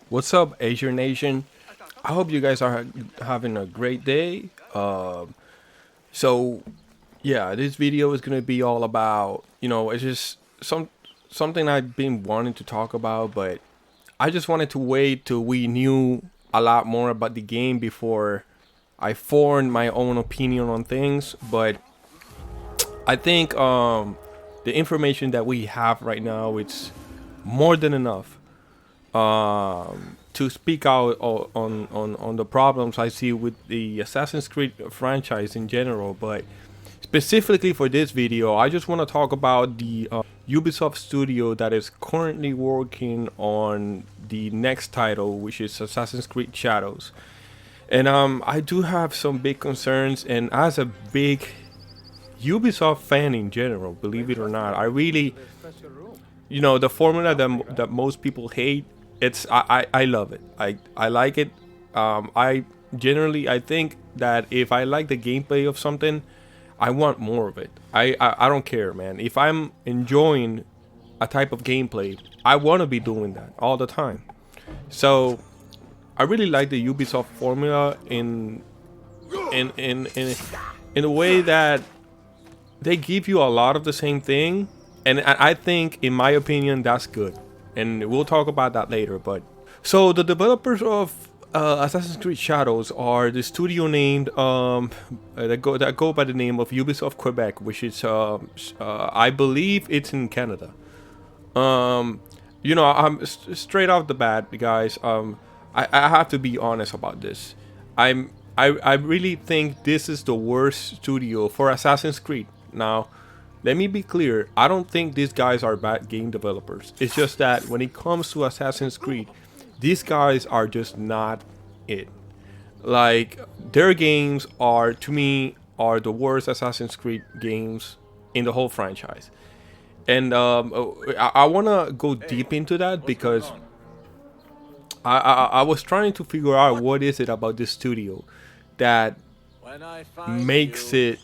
What's up, Asia Nation? I hope you guys are having a great day. So yeah, this video is gonna be all about it's just something I've been wanting to talk about, but I just wanted to wait till we knew a lot more about the game before I formed my own opinion on things. But I think the information that we have right now it's more than enough to speak out on the problems I see with the Assassin's Creed franchise in general. But specifically for this video, I just want to talk about the Ubisoft studio that is currently working on the next title, which is Assassin's Creed Shadows. And I do have some big concerns, and as a big Ubisoft fan in general, believe it or not, I really, the formula that most people hate, I love it. I like it. I think that if I like the gameplay of something, I want more of it. I don't care, man. If I'm enjoying a type of gameplay, I want to be doing that all the time. So I really like the Ubisoft formula in a way that they give you a lot of the same thing, and I think, in my opinion, that's good. And we'll talk about that later. But so the developers of Assassin's Creed Shadows are the studio named that go by the name of Ubisoft Quebec, which is I believe it's in Canada. I'm straight off the bat, guys. I have to be honest about this. I really think this is the worst studio for Assassin's Creed. Now, let me be clear. I don't think these guys are bad game developers. It's just that when it comes to Assassin's Creed, these guys are just not it. Like, their games are, to me, are the worst Assassin's Creed games in the whole franchise. And I want to go deep into that because I was trying to figure out what is it about this studio that makes it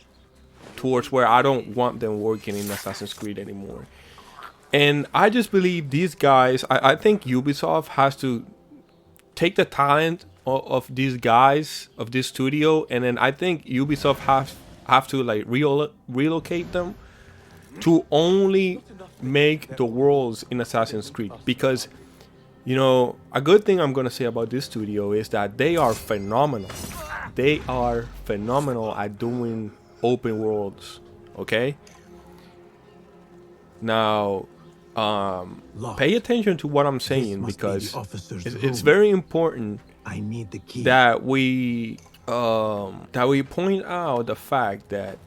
towards where I don't want them working in Assassin's Creed anymore. And I just believe these guys, I think Ubisoft has to take the talent of these guys, of this studio, and then I think Ubisoft have to like relocate them to only make the worlds in Assassin's Creed. Because a good thing I'm gonna say about this studio is that they are phenomenal. They are phenomenal at doing open worlds. Okay. Now, pay attention to what I'm saying, because it's very important that we point out the fact that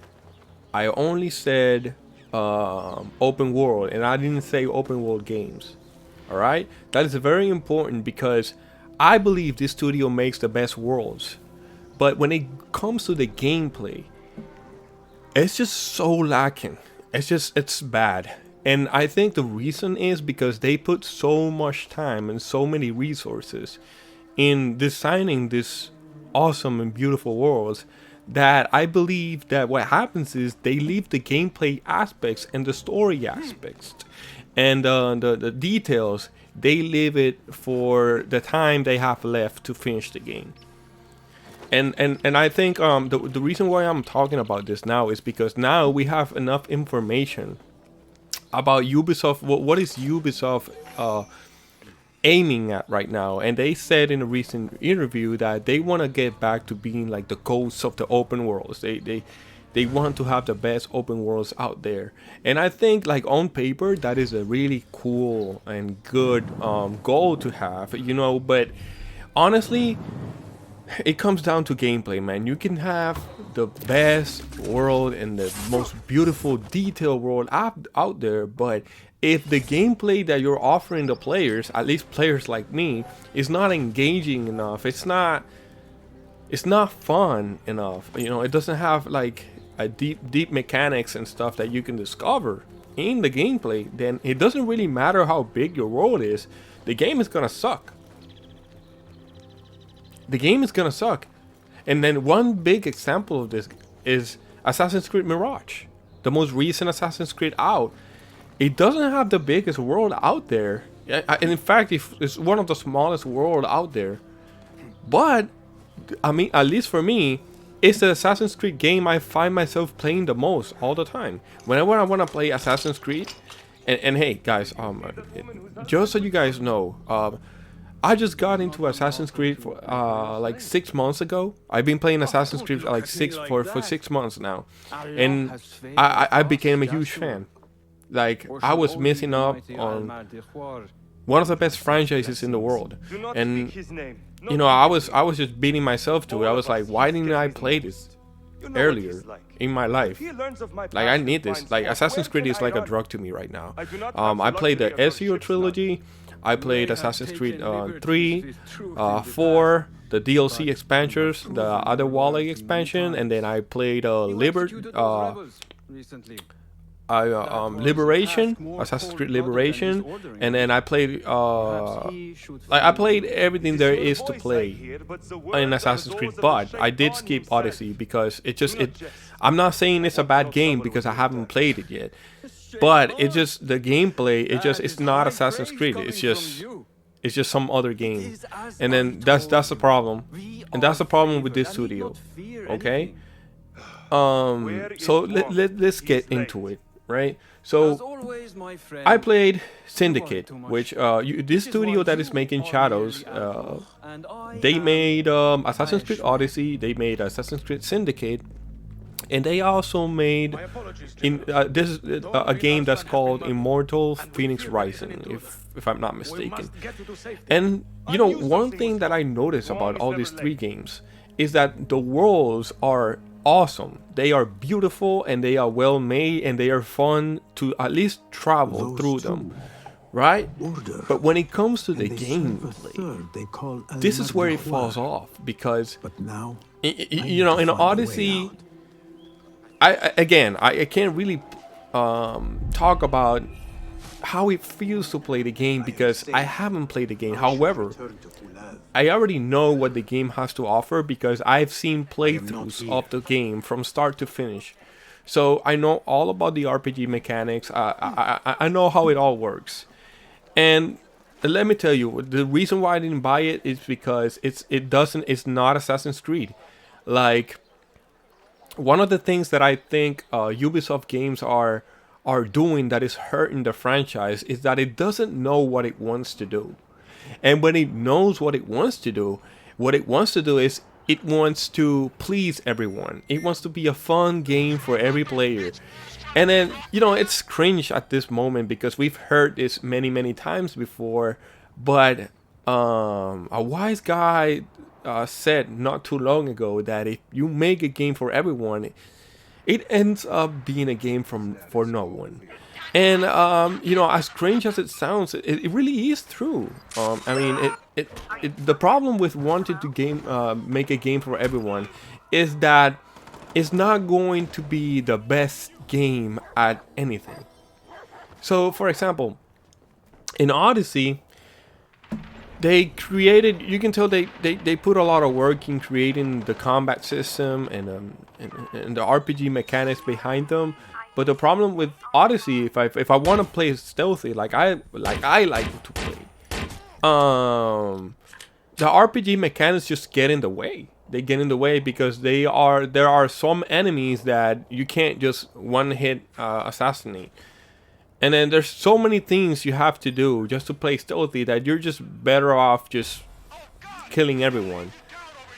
I only said open world, and I didn't say open world games. All right, that is very important because I believe this studio makes the best worlds, but when it comes to the gameplay, it's just so lacking. It's bad. And I think the reason is because they put so much time and so many resources in designing this awesome and beautiful worlds that I believe that what happens is they leave the gameplay aspects and the story aspects and the details, they leave it for the time they have left to finish the game. And I think the reason why I'm talking about this now is because now we have enough information about Ubisoft. What is Ubisoft aiming at right now? And they said in a recent interview that they want to get back to being like the ghosts of the open worlds. They want to have the best open worlds out there. And I think, like, on paper, that is a really cool and good goal to have, but honestly, it comes down to gameplay, man. You can have the best world and the most beautiful detailed world out there, but if the gameplay that you're offering the players, at least players like me, is not engaging enough, it's not fun enough, it doesn't have like a deep mechanics and stuff that you can discover in the gameplay, then it doesn't really matter how big your world is. The game is gonna suck. The game is gonna suck. And then one big example of this is Assassin's Creed Mirage, the most recent Assassin's Creed out. It doesn't have the biggest world out there, And in fact, it's one of the smallest world out there. But I mean, at least for me, it's the Assassin's Creed game I find myself playing the most all the time. Whenever I want to play Assassin's Creed, and hey guys, just so you guys know, I just got into Assassin's Creed for like 6 months ago. I've been playing Assassin's Creed like for 6 months now, and I became a huge fan. Like I was missing up on one of the best franchises in the world, and you know I was just beating myself to it. I was like, why didn't I play this earlier in my life? Like I need this. Like Assassin's Creed is like a drug to me right now. I played the Ezio trilogy. I played Assassin's Creed 3, 4, the DLC expansions, the other Wally expansion, and then I played Liberation, Assassin's Creed Liberation, and then I played I played everything there is to play in Assassin's Creed, but I did skip Odyssey because I'm not saying it's a bad game because I haven't played it yet, but it just the gameplay it's not Assassin's Creed. It's just some other game, and then that's the problem, and that's the problem with this studio. Okay, so let's get into it. Right, so I played Syndicate, which this studio that is making Shadows, they made Assassin's Creed Odyssey, they made Assassin's Creed Syndicate, and they also made this is a game that's called Immortal Phoenix Rising, if I'm not mistaken. And you know, one thing that I noticed about all these three games is that the worlds are awesome. They are beautiful and they are well made and they are fun to at least travel through them, right? But when it comes to the gameplay, this is where it falls off because you know, in Odyssey, I can't really talk about how it feels to play the game because I haven't played the game. However, I already know what the game has to offer because I've seen playthroughs of the game from start to finish. So I know all about the RPG mechanics. I know how it all works. And let me tell you, the reason why I didn't buy it is because it's not Assassin's Creed. Like, one of the things that I think Ubisoft games are doing that is hurting the franchise is that it doesn't know what it wants to do. And when it knows what it wants to do is it wants to please everyone. It wants to be a fun game for every player. And then, you know, it's cringe at this moment because we've heard this many times before. But a wise guy said not too long ago that if you make a game for everyone, it ends up being a game for no one. And you know, as cringe as it sounds, it really is true. I mean, the problem with wanting to make a game for everyone is that it's not going to be the best game at anything. So, for example, in Odyssey, they created. You can tell they put a lot of work in creating the combat system and the RPG mechanics behind them. But the problem with Odyssey, if I want to play stealthy, like I like to play, the RPG mechanics just get in the way. They get in the way because there are some enemies that you can't just one hit assassinate, and then there's so many things you have to do just to play stealthy that you're just better off just killing everyone.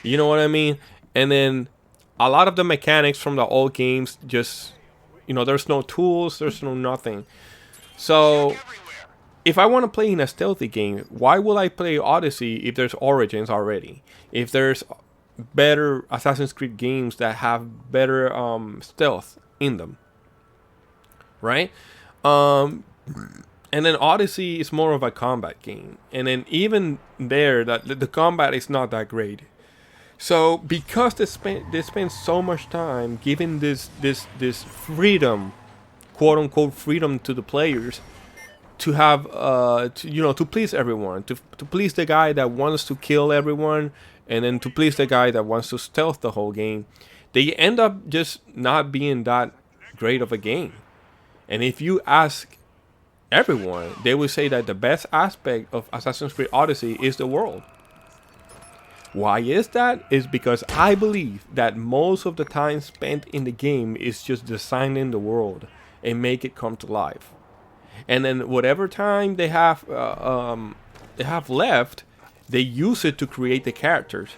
You know what I mean? And then a lot of the mechanics from the old games just, you know, there's no tools, there's no nothing. So if I want to play in a stealthy game, why will I play Odyssey if there's Origins already? If there's better Assassin's Creed games that have better stealth in them, right? And then Odyssey is more of a combat game, and then even there, that the combat is not that great. So because they spend so much time giving this freedom, quote unquote freedom, to the players to have to please everyone, to please the guy that wants to kill everyone, and then to please the guy that wants to stealth the whole game, they end up just not being that great of a game. And if you ask everyone, they would say that the best aspect of Assassin's Creed Odyssey is the world. Why is that? Is because I believe that most of the time spent in the game is just designing the world and make it come to life. And then whatever time they have left, they use it to create the characters,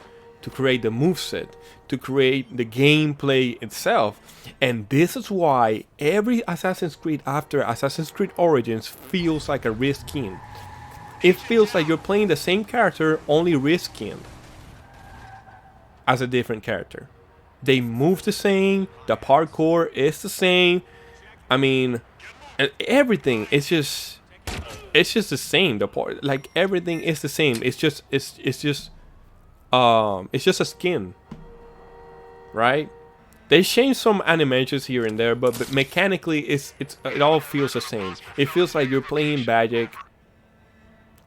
to create the moveset, to create the gameplay itself. And this is why every Assassin's Creed after Assassin's Creed Origins feels like a reskin. It feels like you're playing the same character, only reskinned as a different character. They move the same, the parkour is the same. I mean, everything is just the same. The part, like everything is the same. It's just a skin, right? They changed some animations here and there, but mechanically it all feels the same. It feels like you're playing Bayek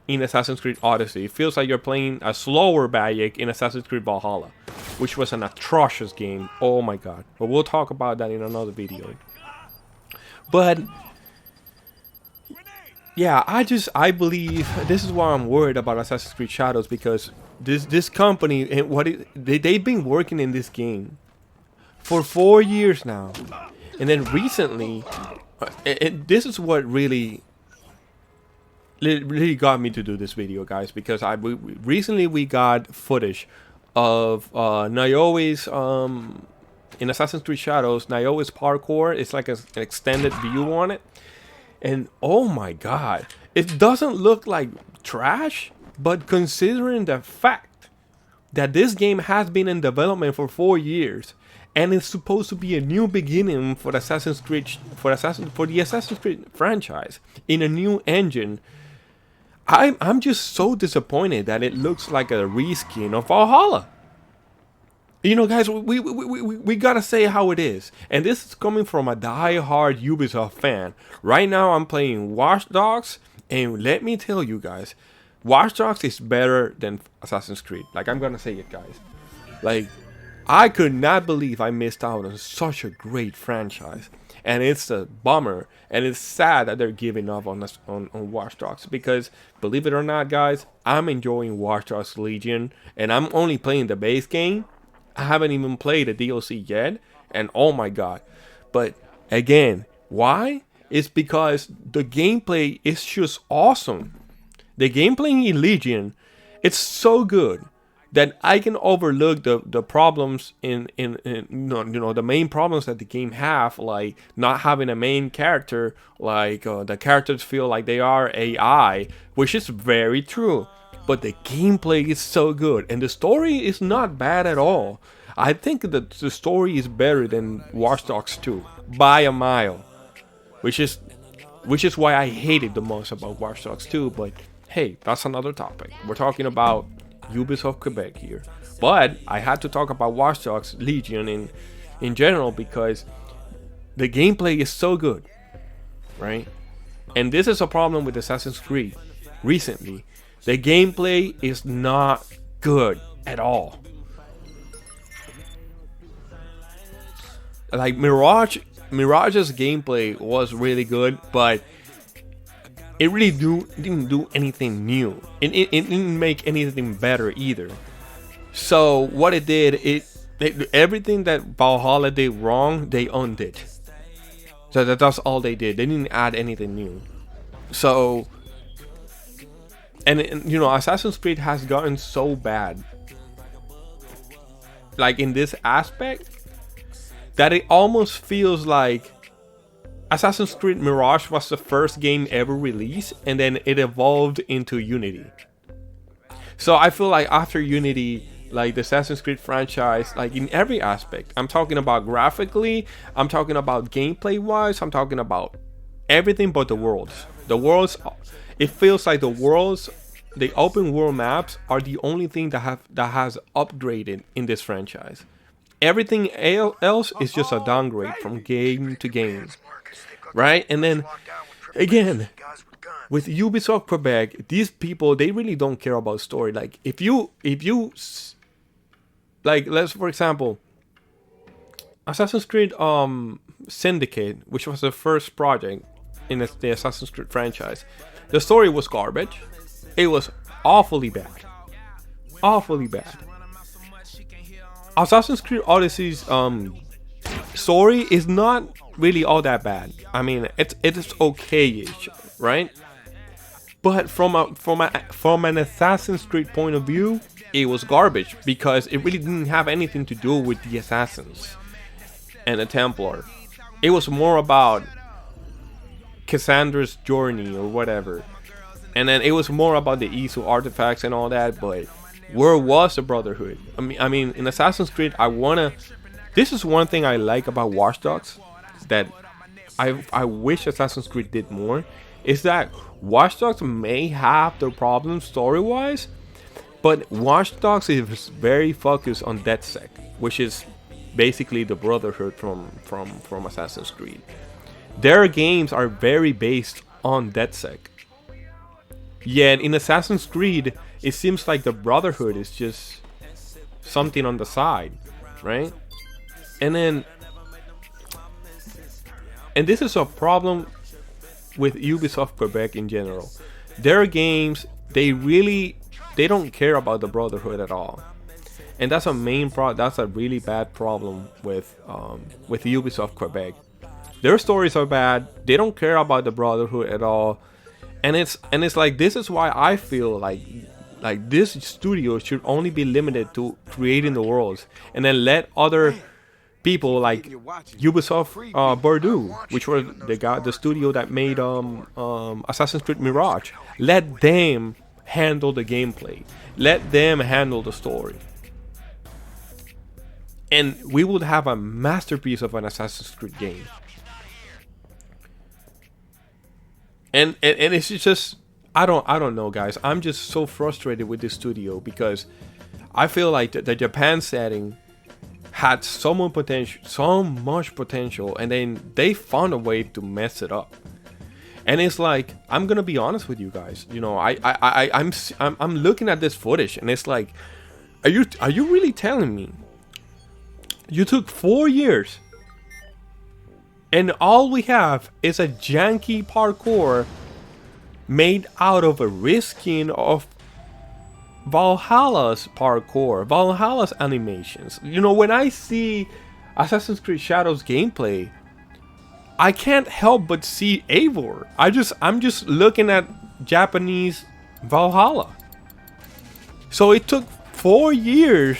in Assassin's Creed Odyssey. It feels like you're playing a slower Bayek in Assassin's Creed Valhalla, which was an atrocious game. Oh my god. But we'll talk about that in another video. But yeah, I believe this is why I'm worried about Assassin's Creed Shadows, because this company and they've been working in this game for 4 years now, and then recently, this is what really got me to do this video, guys, because recently we got footage of Naoe's in Assassin's Creed Shadows. Naoe's parkour. It's like an extended view on it, and oh my god, it doesn't look like trash. But considering the fact that this game has been in development for 4 years and it's supposed to be a new beginning for the Assassin's Creed for the Assassin's Creed franchise in a new engine, I'm just so disappointed that it looks like a reskin of Valhalla. You know, guys, we gotta say how it is. And this is coming from a die-hard Ubisoft fan. Right now I'm playing Watch Dogs, and let me tell you guys, Watch Dogs is better than Assassin's Creed. Like, I'm gonna say it, guys. Like, I could not believe I missed out on such a great franchise. And it's a bummer, and it's sad that they're giving up on us on Watch Dogs, because believe it or not, guys, I'm enjoying Watch Dogs Legion, and I'm only playing the base game. I haven't even played the DLC yet, and oh my god. But again, why? It's because the gameplay is just awesome. The gameplay in Legion, it's so good that I can overlook the problems in the main problems that the game have, like not having a main character, like the characters feel like they are AI, which is very true. But the gameplay is so good, and the story is not bad at all. I think that the story is better than Watch Dogs 2 by a mile, which is why I hate it the most about Watch Dogs 2. But hey, that's another topic. We're talking about Ubisoft Quebec here. But I had to talk about Watch Dogs Legion in general, because the gameplay is so good, right? And this is a problem with Assassin's Creed recently. The gameplay is not good at all. Like Mirage's gameplay was really good, but it really didn't do anything new. It didn't make anything better either. So what it did, everything that Valhalla did wrong, they undid. So that's all they did. They didn't add anything new. So, and you know, Assassin's Creed has gotten so bad, like in this aspect, that it almost feels like Assassin's Creed Mirage was the first game ever released, and then it evolved into Unity. So I feel like after Unity, like the Assassin's Creed franchise, like in every aspect, I'm talking about graphically, I'm talking about gameplay wise, I'm talking about everything but the worlds. The worlds, it feels like the open world maps are the only thing that has upgraded in this franchise. Everything else is just a downgrade from game to game, right? And then again, with Ubisoft Quebec, these people, they really don't care about story. Like if you like, let's, for example, Assassin's Creed Syndicate, which was the first project, in the Assassin's Creed franchise. The story was garbage. It was awfully bad. Awfully bad. Assassin's Creed Odyssey's story is not really all that bad. I mean, it is okay-ish, right? But from an Assassin's Creed point of view, it was garbage because it really didn't have anything to do with the assassins and the Templar. It was more about Cassandra's journey or whatever, and then it was more about the Isu artifacts and all that. But where was the Brotherhood? I mean, in Assassin's Creed, this is one thing I like about Watch Dogs that I wish Assassin's Creed did more, is that Watch Dogs may have their problems story-wise, but Watch Dogs is very focused on DedSec, which is basically the Brotherhood from Assassin's Creed. Their games are very based on DedSec. Yet in Assassin's Creed, it seems like the Brotherhood is just something on the side, right? And this is a problem with Ubisoft Quebec in general. Their games, they don't care about the Brotherhood at all, and that's that's a really bad problem with Ubisoft Quebec. Their stories are bad. They don't care about the Brotherhood at all, and it's like, this is why I feel like this studio should only be limited to creating the worlds, and then let other people like Ubisoft Bordeaux, which were the studio that made Assassin's Creed Mirage, let them handle the gameplay, let them handle the story, and we would have a masterpiece of an Assassin's Creed game. And it's just, I don't know, guys. I'm just so frustrated with this studio because I feel like the Japan setting had so much potential, and then they found a way to mess it up. And it's like, I'm gonna be honest with you guys. You know, I'm looking at this footage, and it's like, are you really telling me you took 4 years, and all we have is a janky parkour made out of a reskin of Valhalla's parkour, Valhalla's animations? You know, when I see Assassin's Creed Shadows gameplay, I can't help but see Eivor. I'm just looking at Japanese Valhalla. So it took 4 years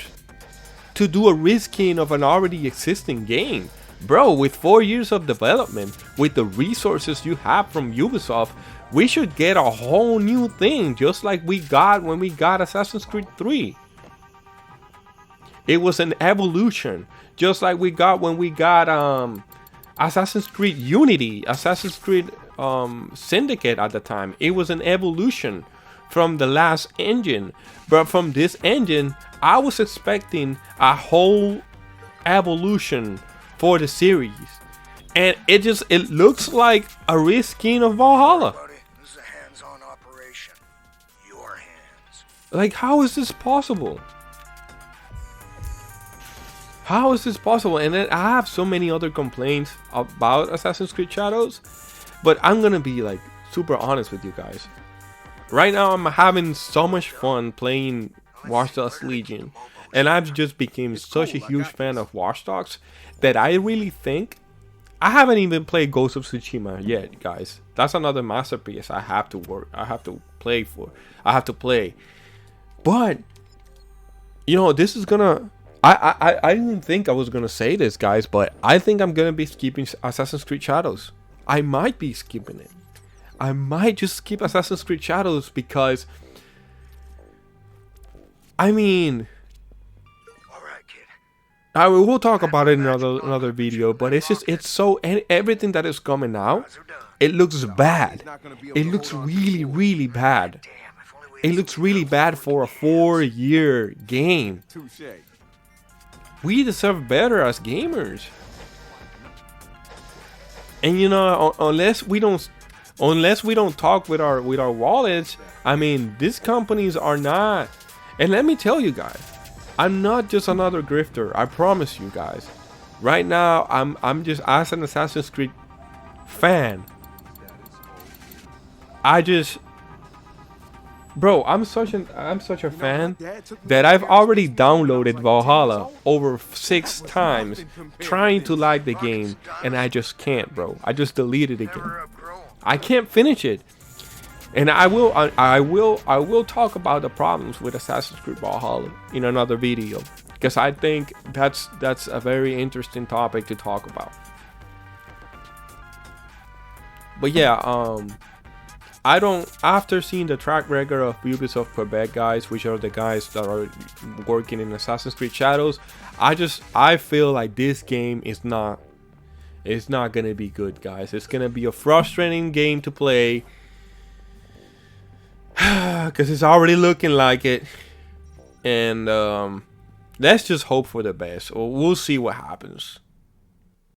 to do a reskin of an already existing game. Bro, with 4 years of development, with the resources you have from Ubisoft, we should get a whole new thing, just like we got when we got Assassin's Creed 3. It was an evolution, just like we got when we got Assassin's Creed Unity, Assassin's Creed Syndicate at the time. It was an evolution from the last engine, but from this engine, I was expecting a whole evolution for the series, and it looks like a reskin of Valhalla. This is a hands-on operation. Your hands. Like, how is this possible? How is this possible? And then I have so many other complaints about Assassin's Creed Shadows, but I'm gonna be like super honest with you guys. Right now, I'm having so much fun playing Watch Dogs Legion, and I've just become such a huge fan of Watch Dogs that I really think I haven't even played Ghost of Tsushima yet, guys. That's another masterpiece I have to play. But you know, this is gonna, I didn't think I was gonna say this, guys, but I think I'm gonna be skipping Assassin's Creed Shadows. I might be skipping it. I might just skip Assassin's Creed Shadows because, I mean, we'll talk about it in another video, but it's so, everything that is coming out, it looks bad. It looks really, really bad. It looks really bad for a 4-year game. We deserve better as gamers. And you know, unless we don't talk with our wallets, I mean, these companies are not. And let me tell you guys, I'm not just another grifter. I promise you guys. Right now, I'm just, as an Assassin's Creed fan, I just, bro, I'm such a fan that I've already downloaded Valhalla over 6 times trying to like the game, and I just can't, bro. I just deleted it again. I can't finish it. And I will talk about the problems with Assassin's Creed Valhalla in another video, because I think that's a very interesting topic to talk about. But yeah, I don't, after seeing the track record of Ubisoft Quebec guys, which are the guys that are working in Assassin's Creed Shadows, I feel like this game is not gonna be good, guys. It's gonna be a frustrating game to play, because it's already looking like it. And let's just hope for the best. We'll see what happens.